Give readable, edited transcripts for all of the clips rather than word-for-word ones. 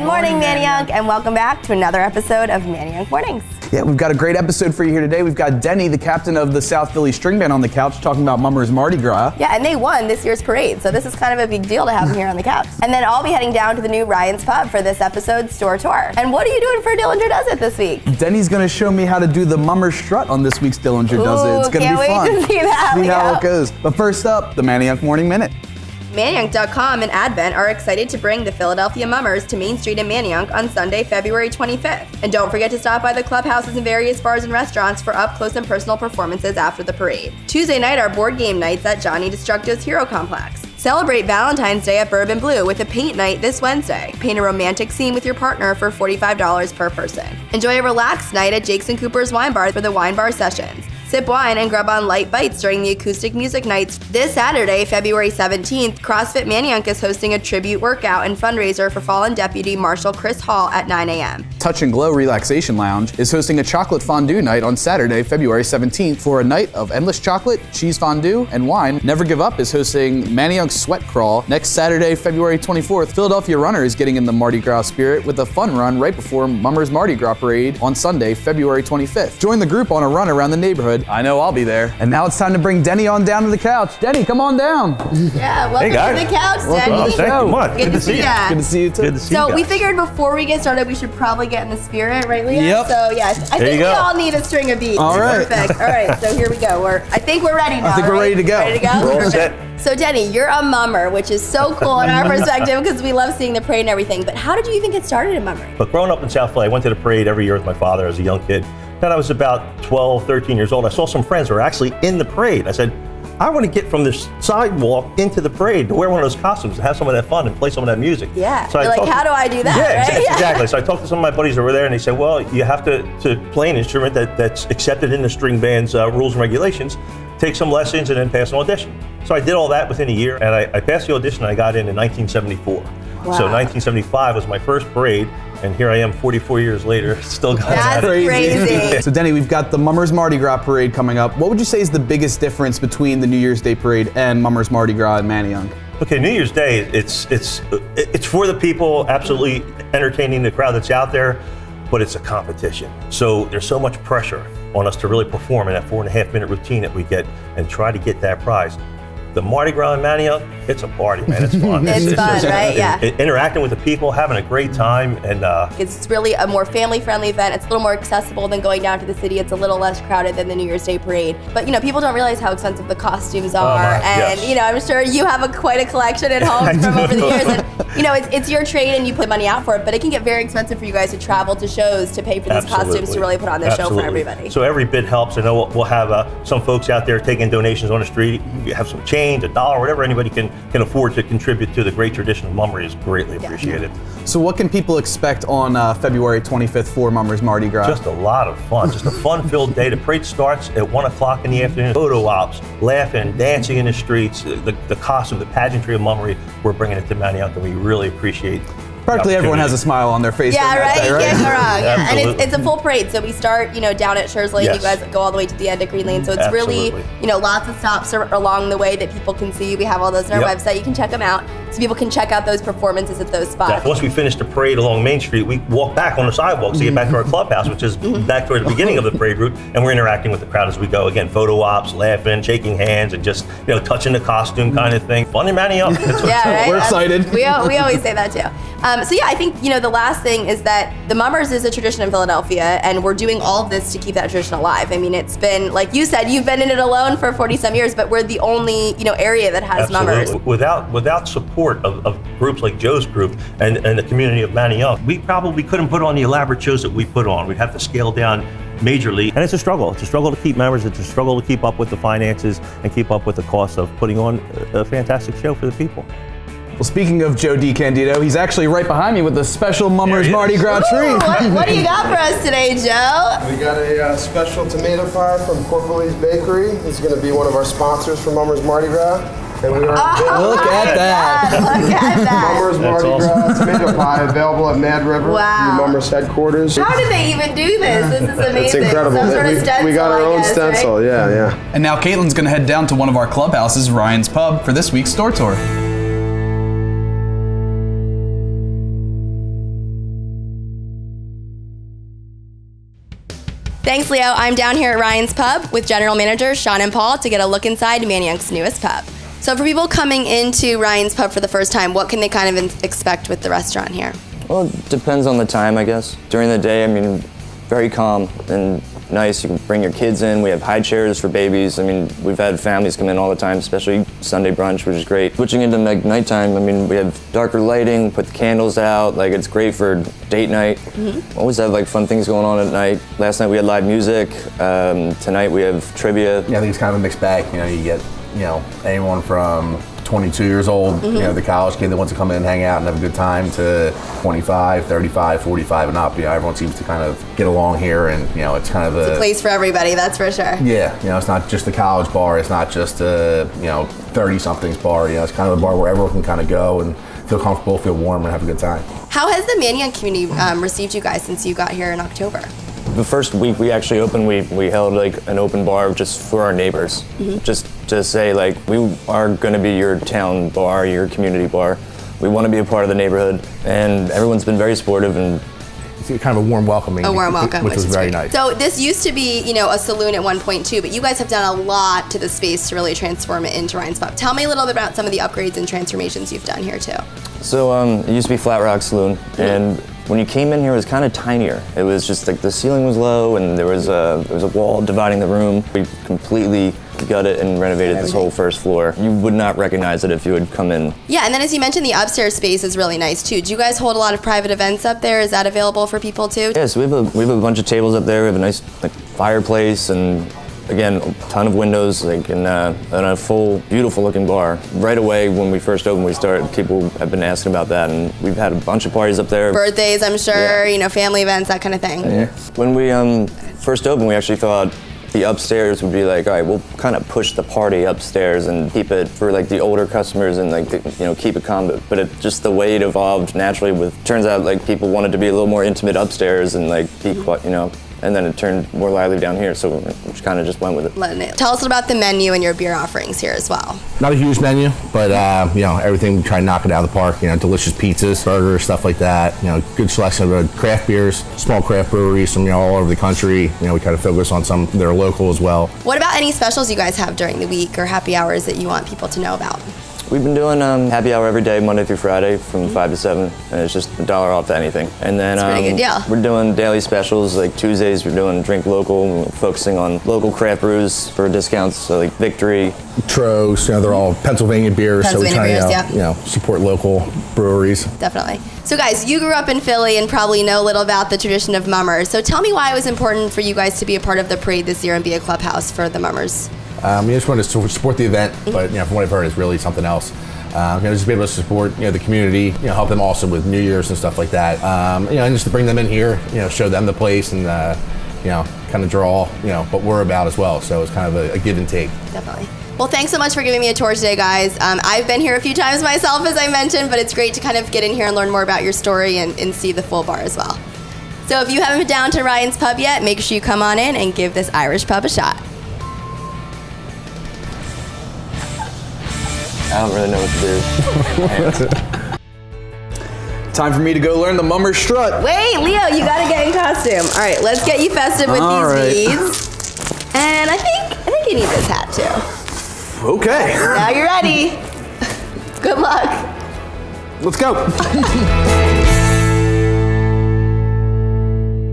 morning, Manayunk, and welcome back to another episode of Manayunk Mornings. Yeah, we've got a great episode for you here today. We've got Denny, the captain of the South Philly String Band, on the couch talking about Mummers Mardi Gras. Yeah, and they won this year's parade, so this is kind of a big deal to have them here on the couch. And then I'll be heading down to the new Ryan's Pub for this episode's store tour. And what are you doing for Dillinger Does It this week? Denny's going to show me how to do the Mummers Strut on this week's Dillinger Does It. It's going to be fun. Can't wait to see that. See how it goes. But first up, the Manayunk Morning Minute. Manayunk.com and Advent are excited to bring the Philadelphia Mummers to Main Street in Manayunk on Sunday, February 25th. And don't forget to stop by the clubhouses and various bars and restaurants for up-close and personal performances after the parade. Tuesday night are board game nights at Johnny Destructo's Hero Complex. Celebrate Valentine's Day at Bourbon Blue with a paint night this Wednesday. Paint a romantic scene with your partner for $45 per person. Enjoy a relaxed night at Jake's and Cooper's Wine Bar for the wine bar sessions. Sip wine and grub on light bites during the acoustic music nights. This Saturday, February 17th, CrossFit Manayunk is hosting a tribute workout and fundraiser for fallen Deputy Marshal Chris Hall at 9 a.m. Touch and Glow Relaxation Lounge is hosting a chocolate fondue night on Saturday, February 17th for a night of endless chocolate, cheese fondue, and wine. Never Give Up is hosting Manayunk Sweat Crawl next Saturday, February 24th. Philadelphia Runner is getting in the Mardi Gras spirit with a fun run right before Mummers Mardi Gras Parade on Sunday, February 25th. Join the group on a run around the neighborhood. I know I'll be there. And now it's time to bring Denny on down to the couch. Denny, come on down. Yeah, welcome to the couch, Denny. Oh, thank you much. Good to see you. Good to see you too. Good to see you So guys. we figured before we get started, we should probably get in the spirit, right, Leah? Yep. So yeah, I think we all need a string of beats. All right. Perfect. All right, so here we go. I think we're ready now. I think we're ready to go. Ready to go? We're all Perfect. set. So Denny, you're a mummer, which is so cool in our perspective because we love seeing the parade and everything. But how did you even get started in mummery? But growing up in South Philly, I went to the parade every year with my father as a young kid. Then I was about 12, 13 years old. I saw some friends who were actually in the parade. I said, I want to get from this sidewalk into the parade to wear one of those costumes and have some of that fun and play some of that music. Yeah. So You're like, how do I do that? Yeah, right? exactly. So I talked to some of my buddies over there, and they said, well, you have to play an instrument that's accepted in the string band's rules and regulations, take some lessons, and then pass an audition. So I did all that within a year, and I passed the audition, and I got in 1974. Wow. So 1975 was my first parade, and here I am 44 years later, still got That's at it. crazy. So Denny, we've got the Mummers Mardi Gras Parade coming up. What would you say is the biggest difference between the New Year's Day Parade and Mummers Mardi Gras in Manayunk? Okay, New Year's Day, it's for the people, absolutely entertaining the crowd that's out there, but it's a competition. So there's so much pressure on us to really perform in that 4.5-minute routine that we get and try to get that prize. The Mardi Gras in Manayunk, it's a party, man. It's fun. It's fun, right? Yeah. Interacting with the people, having a great time, and It's really a more family-friendly event. It's a little more accessible than going down to the city. It's a little less crowded than the New Year's Day parade. But people don't realize how expensive the costumes are. And yes. I'm sure you have quite a collection at home from over the years. And it's your trade and you put money out for it. But it can get very expensive for you guys to travel to shows to pay for these costumes to really put on this show for everybody. So every bit helps. I know we'll have some folks out there taking donations on the street. You have some change, $1, whatever anybody can afford to contribute to the great tradition of mummery is greatly appreciated. So what can people expect on February 25th for Mummers Mardi Gras? Just a lot of fun, just a fun-filled day. The parade starts at 1 o'clock in the afternoon. Photo ops, laughing, dancing in the streets, the costume, the pageantry of mummery. We're bringing it to Manayunk, and we really appreciate Practically everyone has a smile on their face. Yeah, on that right? day, You can't go wrong. Yeah. And Absolutely. it's a full parade. So we start, down at Schurz Lane. Yes. You guys go all the way to the end of Green Lane. So it's really, lots of stops along the way that people can see. We have all those on our website. You can check them out. So people can check out those performances at those spots. Once we finish the parade along Main Street, we walk back on the sidewalks to get back to our clubhouse, which is back toward the beginning of the parade route, and we're interacting with the crowd as we go. Again, photo ops, laughing, shaking hands, and just touching the costume kind of thing. Fun and Manayunk. Yeah, right? We're excited. We always say that too. So yeah, I think the last thing is that the Mummers is a tradition in Philadelphia, and we're doing all of this to keep that tradition alive. I mean, it's been, like you said, you've been in it alone for 40-some years, but we're the only area that has Mummers. Without support of groups like Joe's group and the community of Manayunk, we probably couldn't put on the elaborate shows that we put on. We'd have to scale down majorly. And it's a struggle. It's a struggle to keep members. It's a struggle to keep up with the finances and keep up with the cost of putting on a fantastic show for the people. Well, speaking of Joe DiCandido, he's actually right behind me with a special Mummers Mardi Gras tree. What do you got for us today, Joe? We got a special tomato pie from Corporally's Bakery. It's going to be one of our sponsors for Mummers Mardi Gras. And we are Look at that. Look at that. Mummers Mardi Gras tomato pie available at Mad River, Wow. the Mummers headquarters. How did they even do this? This is amazing. It's incredible. Some sort of stencil, we got our I own guess, stencil, right? yeah. And now Caitlin's going to head down to one of our clubhouses, Ryan's Pub, for this week's store tour. Thanks, Leo. I'm down here at Ryan's Pub with General Managers Sean and Paul to get a look inside Manayunk's newest pub. So for people coming into Ryan's Pub for the first time, what can they kind of expect with the restaurant here? Well, it depends on the time, I guess. During the day, I mean, very calm and nice. You can bring your kids in. We have high chairs for babies. I mean, we've had families come in all the time, especially Sunday brunch, which is great. Switching into like nighttime, I mean, we have darker lighting, put the candles out. Like, it's great for date night. Always have like fun things going on at night. Last night we had live music. Tonight we have trivia. Yeah, I think it's kind of a mixed bag. You know, you get, anyone from 22 years old, the college kid that wants to come in and hang out and have a good time, to 25, 35, 45 and up. Everyone seems to kind of get along here, and it's kind of It's a place for everybody, that's for sure. Yeah, it's not just a college bar. It's not just a 30-somethings bar. It's kind of a bar where everyone can kind of go and feel comfortable, feel warm, and have a good time. How has the Manayunk community received you guys since you got here in October? The first week we actually opened, we held like an open bar just for our neighbors, just to say like, we are going to be your town bar, your community bar. We want to be a part of the neighborhood, and everyone's been very supportive and it's kind of a warm welcoming. A warm welcome, which was very great. nice. So this used to be, a saloon at one point too, but you guys have done a lot to the space to really transform it into Ryan's Pub. Tell me a little bit about some of the upgrades and transformations you've done here too. So it used to be Flat Rock Saloon, and when you came in here, it was kind of tinier. It was just like the ceiling was low, and there was a wall dividing the room. We completely gutted and renovated this whole first floor. You would not recognize it if you had come in. Yeah, and then as you mentioned, the upstairs space is really nice too. Do you guys hold a lot of private events up there? Is that available for people too? Yeah, so we have a bunch of tables up there. We have a nice fireplace, and again, a ton of windows, and a full, beautiful looking bar. Right away when we first opened, people have been asking about that, and we've had a bunch of parties up there. Birthdays, I'm sure, family events, that kind of thing. Yeah. When we first opened, we actually thought the upstairs would be like, all right, we'll kind of push the party upstairs and keep it for like the older customers and keep it calm. But it just, the way it evolved naturally turns out like people wanted to be a little more intimate upstairs and like be quite, and then it turned more lively down here, so we kind of just went with it. Tell us about the menu and your beer offerings here as well. Not a huge menu, but everything, we try to knock it out of the park. Delicious pizzas, burgers, stuff like that. Good selection of craft beers, small craft breweries from all over the country. We kind of focus on some that are local as well. What about any specials you guys have during the week or happy hours that you want people to know about? We've been doing happy hour every day, Monday through Friday, from 5 to 7, and it's just $1 off to anything. And then That's pretty good deal. We're doing daily specials, like Tuesdays we're doing Drink Local, and we're focusing on local craft brews for discounts, so like Victory. Tro's, they're all Pennsylvania beers, so we try to support local breweries. Definitely. So guys, you grew up in Philly and probably know a little about the tradition of mummers. So tell me why it was important for you guys to be a part of the parade this year and be a clubhouse for the mummers. We just wanted to support the event, but from what I've heard, it's really something else. Just be able to support the community, help them also with New Year's and stuff like that. And just to bring them in here, show them the place and kind of draw what we're about as well. So it's kind of a give and take. Definitely. Well, thanks so much for giving me a tour today, guys. I've been here a few times myself, as I mentioned, but it's great to kind of get in here and learn more about your story and see the full bar as well. So if you haven't been down to Ryan's Pub yet, make sure you come on in and give this Irish pub a shot. I don't really know what to do. Time for me to go learn the mummer strut. Wait, Leo, you gotta get in costume. All right, let's get you festive with these beads. And I think you need this hat too. Okay. Now you're ready. Good luck. Let's go.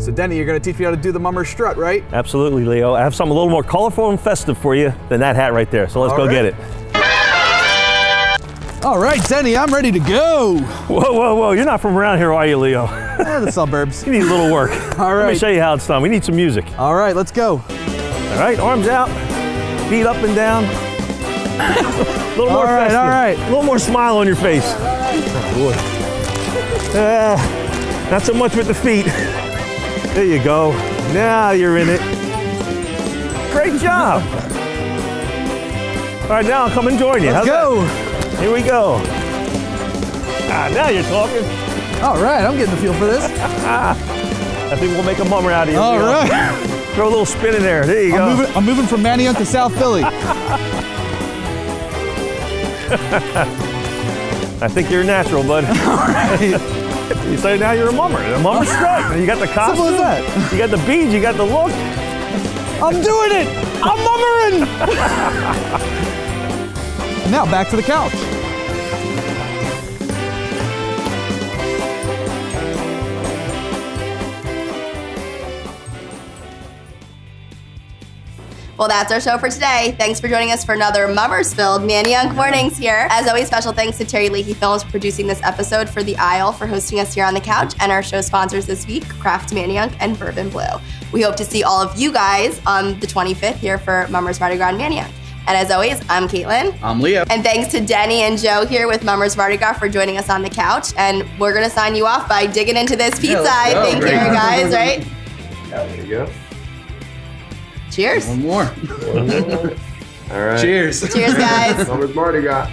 So Denny, you're gonna teach me how to do the mummer strut, right? Absolutely, Leo. I have something a little more colorful and festive for you than that hat right there. So let's go get it. All right, Denny, I'm ready to go. Whoa. You're not from around here, are you, Leo? The suburbs. You need a little work. All right. Let me show you how it's done. We need some music. All right, let's go. All right, arms out, feet up and down. A little more festive. All right. A little more smile on your face. Not so much with the feet. There you go. Now you're in it. Great job. All right, now I'll come and join you. Let's go. Here we go. Now you're talking. All right, I'm getting the feel for this. I think we'll make a mummer out of you. All Leo. right. Throw a little spin in there. There you go. I'm moving from Manayunk to South Philly. I think you're natural, bud. All right. You say now you're a mummer. A mummer strut. You got the costume. Simple as that. You got the beads. You got the look. I'm doing it! I'm mummering! Now back to the couch. Well, that's our show for today. Thanks for joining us for another Mummers-filled Manayunk Mornings here. As always, special thanks to Terry Leahy Films for producing this episode, for The Isle for hosting us here on the couch, and our show sponsors this week, Kraft Manayunk and Bourbon Blue. We hope to see all of you guys on the 25th here for Mummers Mardi Gras in Manayunk. And as always, I'm Caitlin. I'm Leo. And thanks to Denny and Joe here with Mummers Mardi Gras for joining us on the couch. And we're going to sign you off by digging into this pizza, I think, here, guys, right? There you go. Cheers. One more. All right. Cheers. Cheers, guys. Mummers Mardi Gras.